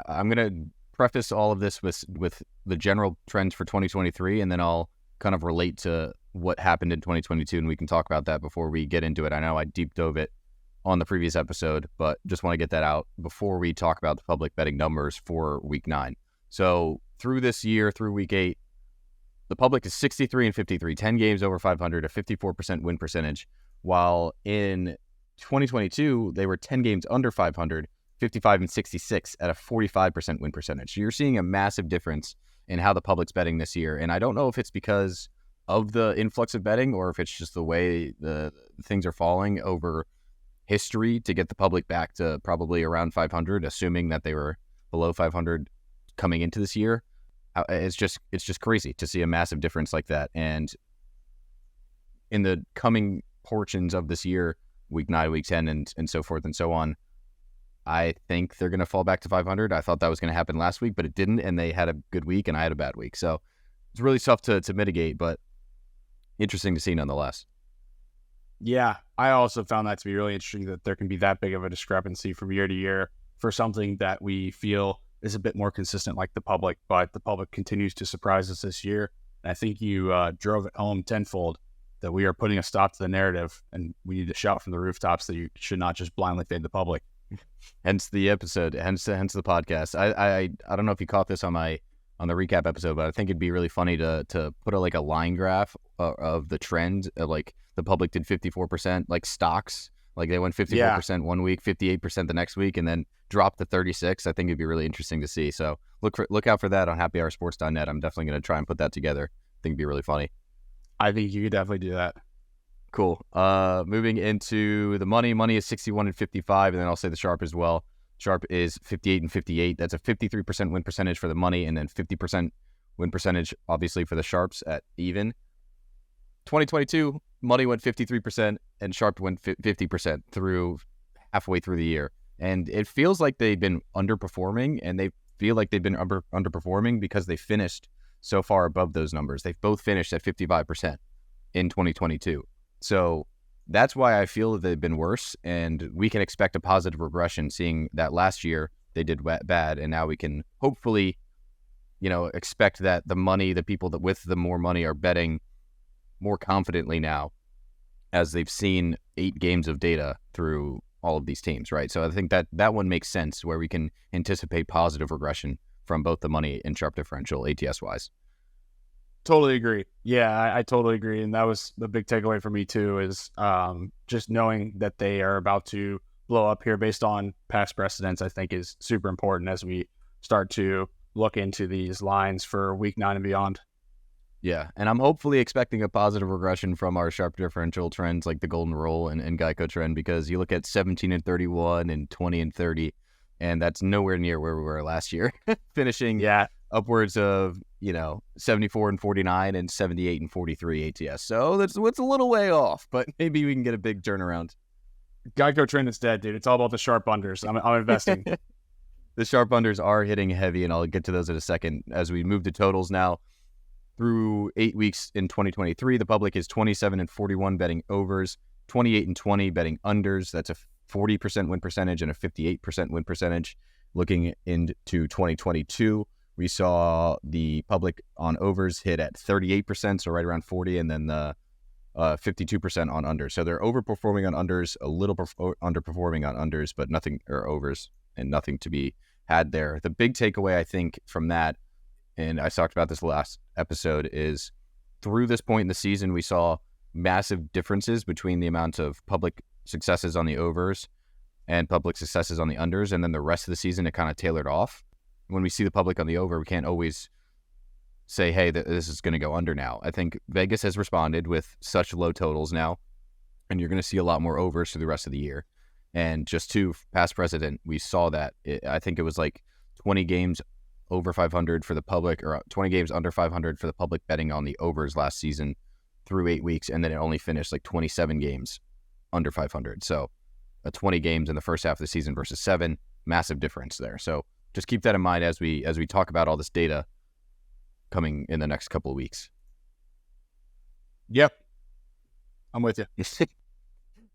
I'm going to preface all of this with the general trends for 2023, and then I'll kind of relate to what happened in 2022, and we can talk about that before we get into it. I know I deep dove it on the previous episode, but just want to get that out before we talk about the public betting numbers for week 9. So through this year, through week 8, the public is 63-53, 10 games over 500, a 54% win percentage, while in 2022, they were 10 games under 500, 55-66 at a 45% win percentage. So you're seeing a massive difference in how the public's betting this year. And I don't know if it's because of the influx of betting or if it's just the way the things are falling over history to get the public back to probably around 500, assuming that they were below 500 coming into this year. It's just crazy to see a massive difference like that. And in the coming portions of this year, week 9, week 10, and so forth and so on, I think they're going to fall back to 500. I thought that was going to happen last week, but it didn't, and they had a good week, and I had a bad week. So it's really tough to mitigate, but interesting to see nonetheless. Yeah, I also found that to be really interesting that there can be that big of a discrepancy from year to year for something that we feel is a bit more consistent like the public, but the public continues to surprise us this year. And I think you drove it home tenfold that we are putting a stop to the narrative, and we need to shout from the rooftops that you should not just blindly fade the public. Hence the episode, hence the podcast. I don't know if you caught this on the recap episode, but I think it'd be really funny to put a line graph of the trend. Like the public did 54%, like stocks, like they went 54% one week, 58% the next week, and then dropped to 36. I think it'd be really interesting to see. So look out for that on happyhoursports.net. I'm definitely going to try and put that together. I think it'd be really funny. I think you could definitely do that. Cool. Moving into the money. Money is 61-55, and then I'll say the sharp as well. Sharp is 58-58. That's a 53% win percentage for the money, and then 50% win percentage, obviously, for the sharps at even. 2022, money went 53%, and sharp went 50% through halfway through the year. And it feels like they've been underperforming, and they feel like they've been underperforming because they finished so far above those numbers. They've both finished at 55% in 2022. So that's why I feel that they've been worse, and we can expect a positive regression, seeing that last year they did bad, and now we can hopefully, expect that the people that with the more money are betting more confidently now, as they've seen 8 games of data through all of these teams, right? So I think that one makes sense, where we can anticipate positive regression from both the money and sharp differential ATS-wise. Totally agree. Yeah, I totally agree. And that was the big takeaway for me too, is just knowing that they are about to blow up here based on past precedents, I think is super important as we start to look into these lines for week 9 and beyond. Yeah, and I'm hopefully expecting a positive regression from our sharp differential trends like the Golden Rule and Geico trend, because you look at 17-31 and 20-30, and that's nowhere near where we were last year, finishing upwards of 74-49 and 78-43 ATS. So that's a little way off, but maybe we can get a big turnaround. Geico trend is dead, dude. It's all about the sharp unders. I'm investing. The sharp unders are hitting heavy, and I'll get to those in a second. As we move to totals now, through 8 weeks in 2023, the public is 27-41 betting overs, 28-20 betting unders. That's a 40% win percentage and a 58% win percentage. Looking into 2022, we saw the public on overs hit at 38%, so right around 40, and then the 52% on unders. So they're overperforming on unders, a little underperforming on unders, but nothing, or overs, and nothing to be had there. The big takeaway, I think, from that, and I talked about this last episode, is through this point in the season, we saw massive differences between the amount of public successes on the overs and public successes on the unders, and then the rest of the season, it kind of tailored off. When we see the public on the over, we can't always say, hey, this is going to go under now. I think Vegas has responded with such low totals now, and you're going to see a lot more overs for the rest of the year. And just to past precedent, we saw that. I think it was like 20 games over 500 for the public, or 20 games under 500 for the public betting on the overs last season through 8 weeks, and then it only finished like 27 games under 500. So 20 games in the first half of the season versus 7, massive difference there. So just keep that in mind as we talk about all this data coming in the next couple of weeks. Yep, I'm with you.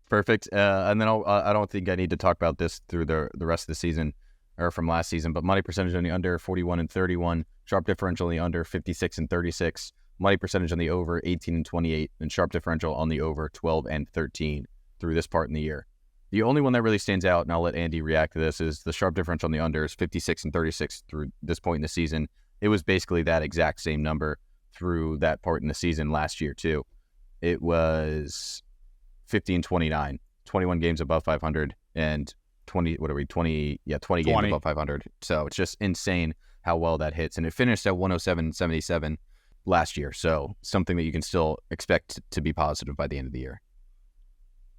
Perfect. And then I don't think I need to talk about this through the rest of the season, or from last season, but money percentage on the under 41 and 31, sharp differential on the under 56 and 36, money percentage on the over 18 and 28, and sharp differential on the over 12 and 13 through this part in the year. The only one that really stands out, and I'll let Andy react to this, is the sharp differential on the under is 56 and 36 through this point in the season. It was basically that exact same number through that part in the season last year too. It was 50 and 29, 21 games above 500, and 20 games above 500. So it's just insane how well that hits. And it finished at 107.77 last year. So something that you can still expect to be positive by the end of the year.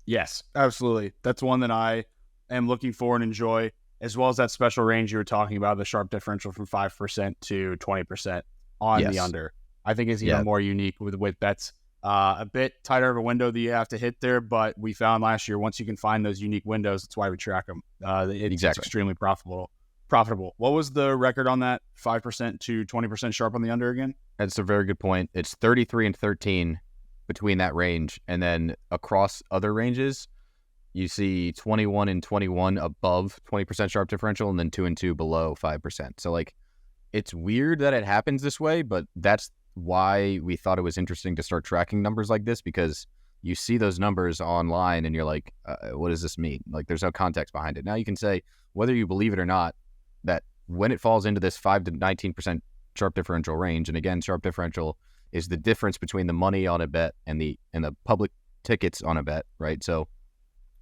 Yes, absolutely. That's one that I am looking for and enjoy, as well as that special range you were talking about, the sharp differential from 5% to 20% on the under. I think is even more unique with bets. A bit tighter of a window that you have to hit there, but we found last year, once you can find those unique windows, that's why we track them. It's extremely profitable. What was the record on that 5% to 20% sharp on the under again? That's a very good point. It's 33 and 13 between that range, and then across other ranges, you see 21 and 21 above 20% sharp differential, and then 2 and 2 below 5%. So like, it's weird that it happens this way, but that's why we thought it was interesting to start tracking numbers like this, because you see those numbers online and you're like, what does this mean? Like, there's no context behind it. Now you can say, whether you believe it or not, that when it falls into this 5 to 19% sharp differential range, and again, sharp differential is the difference between the money on a bet and the public tickets on a bet, right? So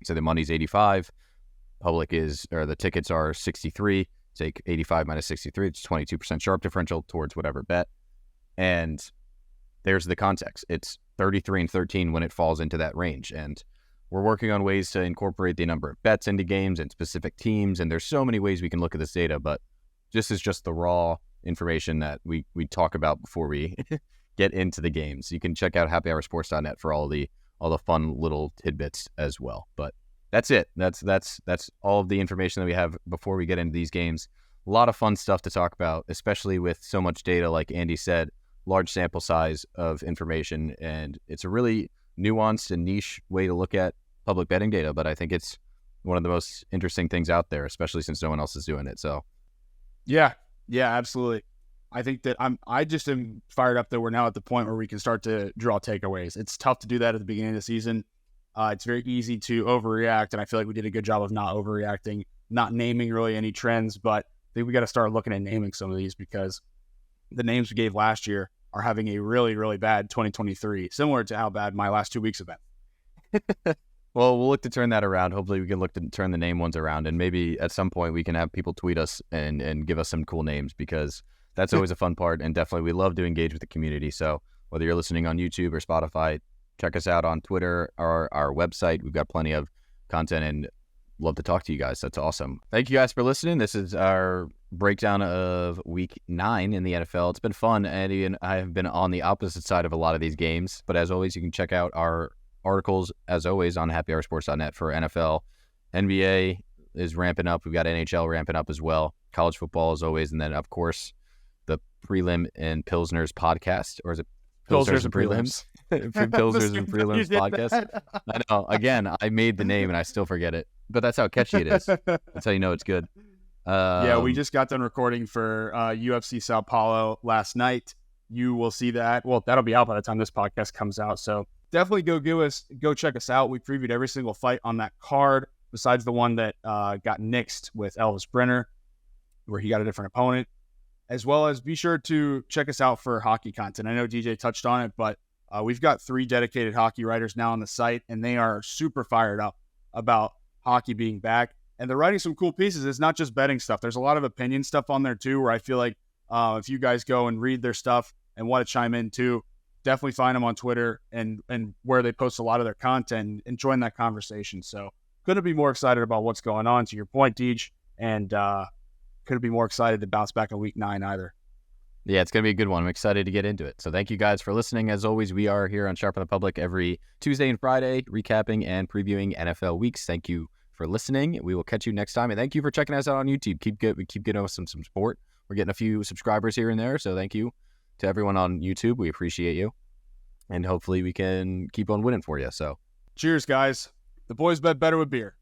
the money's 85, the tickets are 63. Take 85 minus 63, it's 22% sharp differential towards whatever bet. And there's the context. It's 33 and 13 when it falls into that range. And we're working on ways to incorporate the number of bets into games and specific teams. And there's so many ways we can look at this data, but this is just the raw information that we talk about before we get into the games. You can check out happyhoursports.net for all the fun little tidbits as well. But that's it. That's all of the information that we have before we get into these games. A lot of fun stuff to talk about, especially with so much data, like Andy said, large sample size of information. And it's a really nuanced and niche way to look at public betting data. But I think it's one of the most interesting things out there, especially since no one else is doing it. So yeah, absolutely. I think that I just am fired up that we're now at the point where we can start to draw takeaways. It's tough to do that at the beginning of the season. It's very easy to overreact, and I feel like we did a good job of not overreacting, not naming really any trends, but I think we got to start looking at naming some of these, because the names we gave last year are having a really, really bad 2023, similar to how bad my last 2 weeks have been. Well, we'll look to turn that around. Hopefully we can look to turn the name ones around, and maybe at some point we can have people tweet us and give us some cool names, because that's always a fun part. And definitely we love to engage with the community. So whether you're listening on YouTube or Spotify, check us out on Twitter or our website. We've got plenty of content and love to talk to you guys. That's awesome. Thank you guys for listening. This is our breakdown of week 9 in the NFL. It's been fun. Andy and I have been on the opposite side of a lot of these games, but as always, you can check out our articles as always on happyhoursports.net for NFL. NBA is ramping up. We've got NHL ramping up as well. College football as always. And then of course the Prelim and Pilsners podcast, or is it Pilsners and Prelims? Pilsners and Prelims podcast. I know. Again, I made the name and I still forget it, but that's how catchy it is. That's how you know it's good. Yeah, we just got done recording for UFC Sao Paulo last night. You will see that. Well, that'll be out by the time this podcast comes out. So definitely go check us out. We previewed every single fight on that card, besides the one that got nixed with Elvis Brenner, where he got a different opponent. As well as be sure to check us out for hockey content. I know DJ touched on it, but we've got 3 dedicated hockey writers now on the site, and they are super fired up about hockey being back. And they're writing some cool pieces. It's not just betting stuff. There's a lot of opinion stuff on there too, where I feel like if you guys go and read their stuff and want to chime in too, definitely find them on Twitter and where they post a lot of their content and join that conversation. So couldn't be more excited about what's going on, to your point, Deej, and couldn't be more excited to bounce back in week 9 either. Yeah, it's going to be a good one. I'm excited to get into it. So thank you guys for listening. As always, we are here on Sharpen the Public every Tuesday and Friday, recapping and previewing NFL weeks. Thank you for listening. We will catch you next time. And thank you for checking us out on YouTube. Keep getting us some support. We're getting a few subscribers here and there. So thank you to everyone on YouTube. We appreciate you. And hopefully we can keep on winning for you. So cheers, guys. The boys bet better with beer.